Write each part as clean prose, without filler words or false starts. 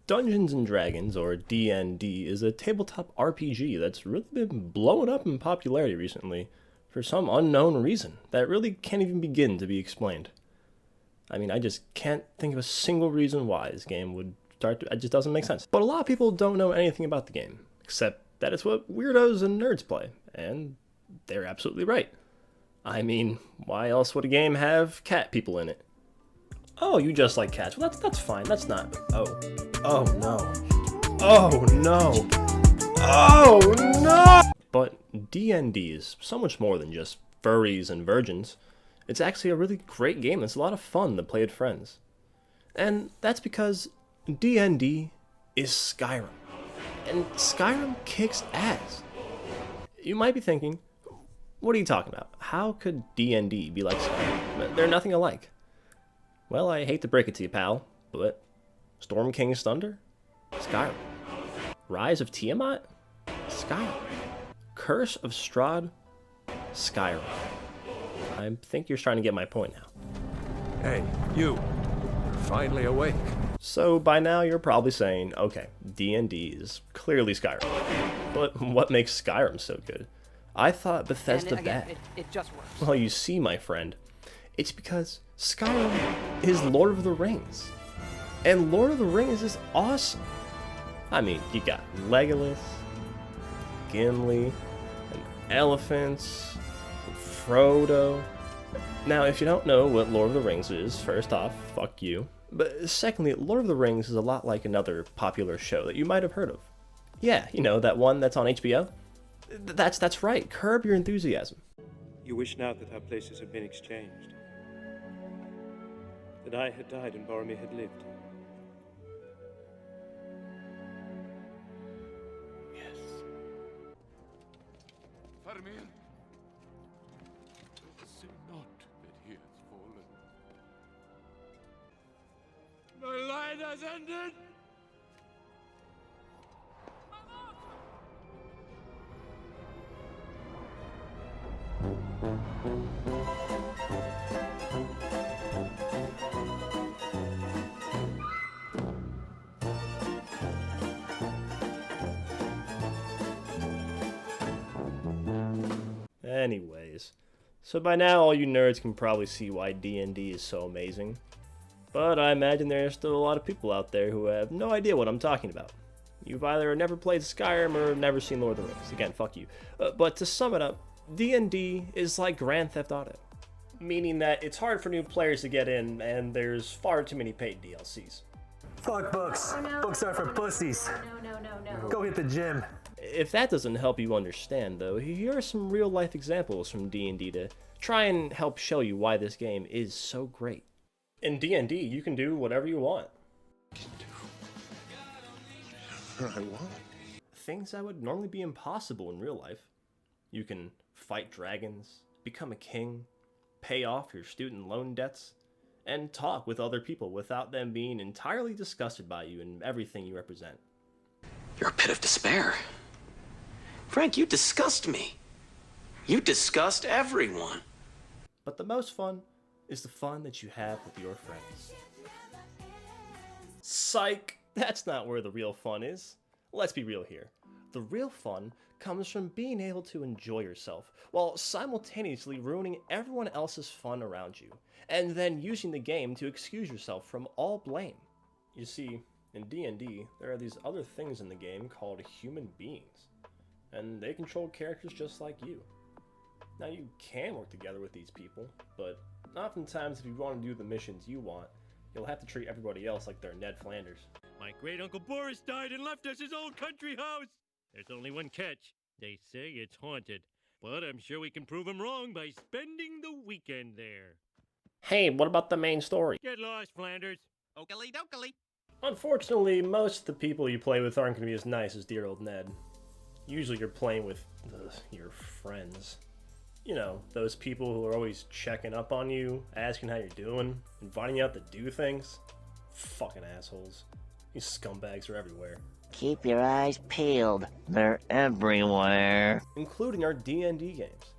Dungeons and Dragons, or D&D, is a tabletop RPG that's really been blowing up in popularity recently for some unknown reason that really can't even begin to be explained. I mean, I just can't think of a single reason why this game would start to, it just doesn't make sense. But a lot of people don't know anything about the game, except that it's what weirdos and nerds play, and they're absolutely right. I mean, why else would a game have cat people in it? Oh, you just like cats. Well, that's fine. That's not. Oh no. Oh no. Oh no. But D&D is so much more than just furries and virgins. It's actually a really great game that's a lot of fun to play with friends. And that's because D&D is Skyrim. And Skyrim kicks ass. You might be thinking, what are you talking about? How could D&D be like Skyrim? They're nothing alike. Well, I hate to break it to you, pal, but Storm King's Thunder? Skyrim. Rise of Tiamat? Skyrim. Curse of Strahd? Skyrim. I think you're trying to get my point now. Hey, you. You're finally awake. So by now you're probably saying, okay, D&D is clearly Skyrim. But what makes Skyrim so good? I thought Bethesda bad. It just works. Well, you see, my friend, it's because Skyrim is Lord of the Rings. And Lord of the Rings is awesome. I mean, you got Legolas, Gimli, and elephants, and Frodo. Now, if you don't know what Lord of the Rings is, first off, fuck you. But secondly, Lord of the Rings is a lot like another popular show that you might have heard of. Yeah, you know, that one that's on HBO? That's right, Curb Your Enthusiasm. You wish now that our places had been exchanged. That I had died and Boromir had lived. Yes. Faramir, say not that he has fallen. My line has ended! Anyways, so by now all you nerds can probably see why D&D is so amazing. But I imagine there are still a lot of people out there who have no idea what I'm talking about. You've either never played Skyrim or never seen Lord of the Rings. Again, fuck you. But to sum it up, D&D is like Grand Theft Auto. Meaning that it's hard for new players to get in, and there's far too many paid DLCs. Fuck books. Oh, no. Books are for pussies. No. Go hit the gym. If that doesn't help you understand, though, here are some real-life examples from D&D to try and help show you why this game is so great. In D&D, you can do whatever you want. I want. Things that would normally be impossible in real life. You can fight dragons, become a king, pay off your student loan debts, and talk with other people without them being entirely disgusted by you and everything you represent. You're a pit of despair. Frank, you disgust me. You disgust everyone. But the most fun is the fun that you have with your friends. Psych! That's not where the real fun is. Let's be real here. The real fun comes from being able to enjoy yourself while simultaneously ruining everyone else's fun around you, and then using the game to excuse yourself from all blame. You see, in D&D, there are these other things in the game called human beings, and they control characters just like you. Now, you can work together with these people, but oftentimes if you want to do the missions you want, you'll have to treat everybody else like they're Ned Flanders. My great-uncle Boris died and left us his old country house. There's only one catch. They say it's haunted. But I'm sure we can prove him wrong by spending the weekend there. Hey, what about the main story? Get lost, Flanders. Oakley dokley. Unfortunately, most of the people you play with aren't going to be as nice as dear old Ned. Usually you're playing with your friends. You know, those people who are always checking up on you, asking how you're doing, inviting you out to do things. Fucking assholes. These scumbags are everywhere. Keep your eyes peeled. They're everywhere. Including our D&D games.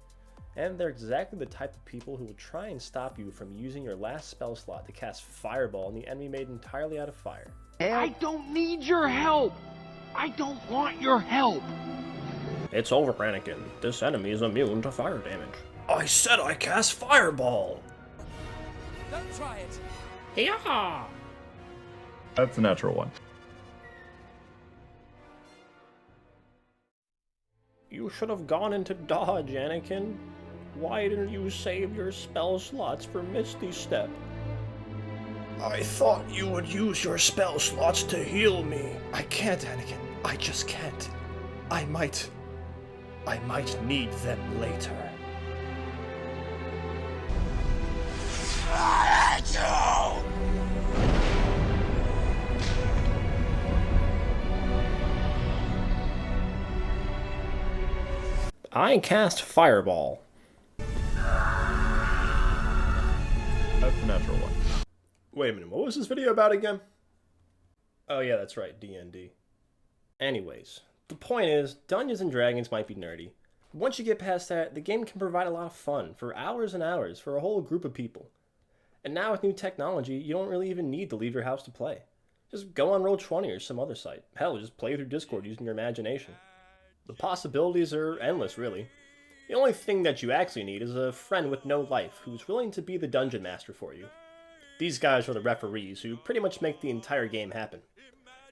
And they're exactly the type of people who will try and stop you from using your last spell slot to cast Fireball on the enemy made entirely out of fire. I don't need your help! I don't want your help! It's over, Anakin. This enemy is immune to fire damage. I said I cast Fireball! Don't try it! Yeah! That's a natural one. You should have gone into dodge, Anakin. Why didn't you save your spell slots for Misty Step? I thought you would use your spell slots to heal me. I can't, Anakin. I just can't. I might need them later. I cast Fireball. That's a natural one. Wait a minute, what was this video about again? Oh yeah, that's right, D&D. Anyways, the point is, Dungeons & Dragons might be nerdy. Once you get past that, the game can provide a lot of fun for hours and hours for a whole group of people. And now with new technology, you don't really even need to leave your house to play. Just go on Roll20 or some other site. Hell, just play through Discord using your imagination. The possibilities are endless, really. The only thing that you actually need is a friend with no life who's willing to be the dungeon master for you. These guys are the referees who pretty much make the entire game happen.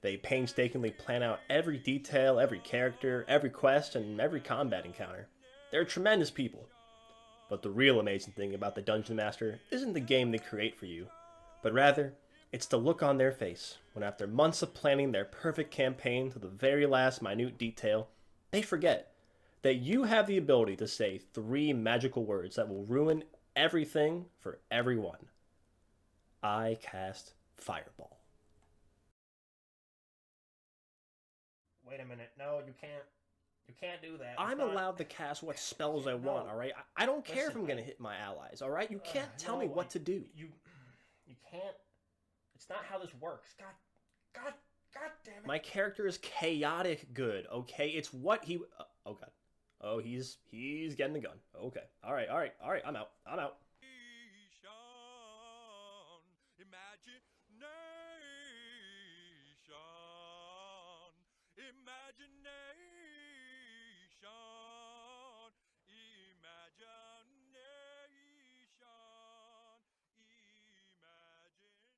They painstakingly plan out every detail, every character, every quest, and every combat encounter. They're tremendous people. But the real amazing thing about the Dungeon Master isn't the game they create for you, but rather, it's the look on their face when after months of planning their perfect campaign to the very last minute detail, they forget that you have the ability to say 3 magical words that will ruin everything for everyone. I cast Fireball. Wait a minute. No, you can't. You can't do that. I'm allowed to cast what spells I want, alright? I don't care if I'm gonna hit my allies, alright? You can't tell me what to do. You can't. It's not how this works. God damn it. My character is chaotic good, okay? It's what he. Oh god. Oh, he's getting the gun. Okay. Alright. I'm out. Imagination.